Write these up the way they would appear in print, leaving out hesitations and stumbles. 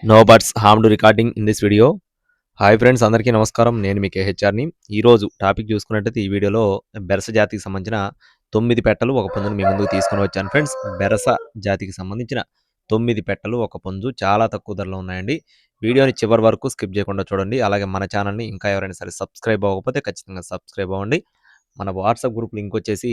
No birds harmed recording in this video. Hi friends, అందరికీ నమస్కారం. నేను మీ కేహెచ్ఆర్ని. ఈరోజు టాపిక్ చూసుకున్నట్టయితే ఈ వీడియోలో బెరస జాతికి సంబంధించిన 9 పెట్టలు ఒక పుంజును మీ ముందుకు తీసుకొని వచ్చాను ఫ్రెండ్స్. బెరస జాతికి సంబంధించిన 9 పెట్టలు ఒక పుంజు చాలా తక్కువ ధరలో ఉన్నాయండి. వీడియోని చివరి వరకు స్కిప్ చేయకుండా చూడండి. అలాగే మన ఛానల్ని ఇంకా ఎవరైనా సరే సబ్స్క్రైబ్ అవ్వకపోతే ఖచ్చితంగా సబ్స్క్రైబ్ అవ్వండి. మన వాట్సాప్ గ్రూప్ లింక్ వచ్చేసి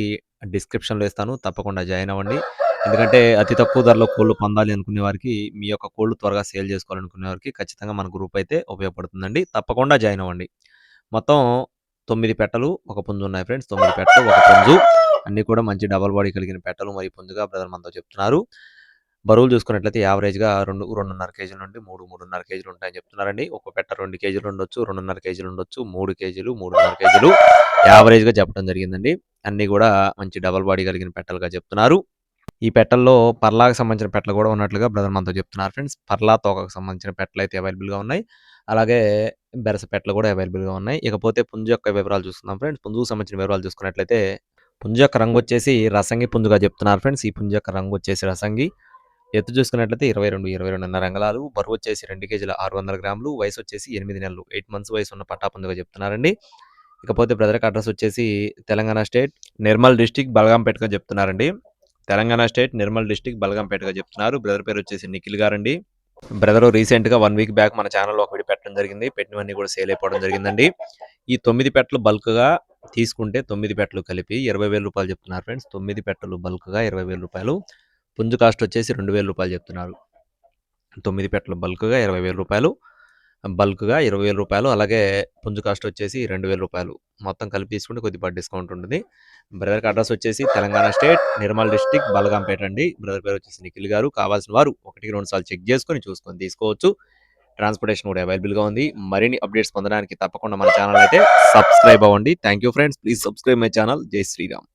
డిస్క్రిప్షన్లో ఇస్తాను, తప్పకుండా జాయిన్ అవ్వండి. ఎందుకంటే అతి తక్కువ ధరలో కోళ్ళు పొందాలి అనుకునే వారికి, మీ యొక్క కోళ్ళు త్వరగా సేల్ చేసుకోవాలనుకునే వారికి ఖచ్చితంగా మన గ్రూప్ అయితే ఉపయోగపడుతుందండి. తప్పకుండా జాయిన్ అవ్వండి. మొత్తం 9 పెట్టలు ఒక పుంజు ఉన్నాయి ఫ్రెండ్స్. 9 పెట్టలు ఒక పుంజు, అన్నీ కూడా మంచి డబల్ బాడీ కలిగిన పెట్టలు మరియు పుంజుగా బ్రదర్ మనతో చెప్తున్నారు. బరువులు చూసుకున్నట్లయితే యావరేజ్గా 2.5 కేజీల నుండి 3.5 కేజీలు ఉంటాయని చెప్తున్నారండి. ఒక పెట్ట 2 కేజీలు ఉండొచ్చు, 2.5 కేజీలు ఉండొచ్చు, 3 కేజీలు, 3.5 కేజీలు యావరేజ్గా చెప్పడం జరిగిందండి. అన్నీ కూడా మంచి డబల్ బాడీ కలిగిన పెట్టలుగా చెప్తున్నారు. ఈ పెట్టల్లో పర్లాకు సంబంధించిన పెట్టలు కూడా ఉన్నట్లుగా బ్రదర్ మనతో చెప్తున్నారు ఫ్రెండ్స్. పర్లా తోకకు సంబంధించిన పెట్టలు అయితే అవైలబుల్గా ఉన్నాయి. అలాగే బెరస పెట్టలు కూడా అవైలబుల్గా ఉన్నాయి. ఇకపోతే పుంజు యొక్క వివరాలు చూస్తున్నాం ఫ్రెండ్స్. పుంజుకు సంబంధించిన వివరాలు చూసుకున్నట్లయితే పుంజు యొక్క రంగు వచ్చేసి రసంగి పుంజుగా చెప్తున్నారు ఫ్రెండ్స్. ఈ పుంజు యొక్క రంగు వచ్చేసి రసంగి. ఎత్తు చూసుకున్నట్లయితే 22.5 అంగుళాలు, బరువు వచ్చేసి 2 కేజీల 600 గ్రాములు, వయసు వచ్చేసి 8 నెలలు 8 మంత్స్ వయసు ఉన్న పట్టా పుంజుగా చెప్తున్నారండి. ఇకపోతే బ్రదర్ అడ్రస్ వచ్చేసి తెలంగాణ స్టేట్ నిర్మల్ డిస్టిక్ బలగాంపేటగా చెప్తున్నారండి. తెలంగాణ స్టేట్ నిర్మల్ డిస్టిక్ బలగంపేటగా చెప్తున్నారు. బ్రదర్ పేరు వచ్చేసి నిఖిల్ గారండి. బ్రదర్ రీసెంట్గా 1 వీక్ బ్యాక్ మన ఛానల్లో ఒక వీడియో పెట్టడం జరిగింది. పెట్టినవన్నీ కూడా సేల్ అయిపోవడం జరిగిందండి. ఈ 9 పెట్టలు బల్క్గా తీసుకుంటే 9 పెట్టలు కలిపి 20,000 రూపాయలు చెప్తున్నారు ఫ్రెండ్స్. 9 పెట్టలు బల్క్గా 20,000 రూపాయలు. పుంజు కాస్ట్ వచ్చేసి 2,000 రూపాయలు చెప్తున్నారు. 9 పెట్టలు బల్క్గా 20,000 రూపాయలు, బల్క్గా 20,000 రూపాయలు. అలాగే పుంజు కాస్ట్ వచ్చేసి 2,000 రూపాయలు. మొత్తం కలిపి తీసుకుంటే కొద్దిగా డిస్కౌంట్ ఉంటుంది. బ్రదర్కి అడ్రస్ వచ్చేసి తెలంగాణ స్టేట్ నిర్మల్ డిస్టిక్ బలగాంపేట అండి. బ్రదర్ పేరు వచ్చేసి నిఖిల్ గారు. కావాల్సిన వారు 1-2 సార్లు చెక్ చేసుకొని చూసుకొని తీసుకోవచ్చు. ట్రాన్స్పోర్టేషన్ కూడా అవైలబుల్గా ఉంది. మరిన్ని అప్డేట్స్ పొందడానికి తప్పకుండా మన ఛానల్ అయితే సబ్స్క్రైబ్ అవ్వండి. Thank you friends. Please subscribe my channel. జై శ్రీరామ్.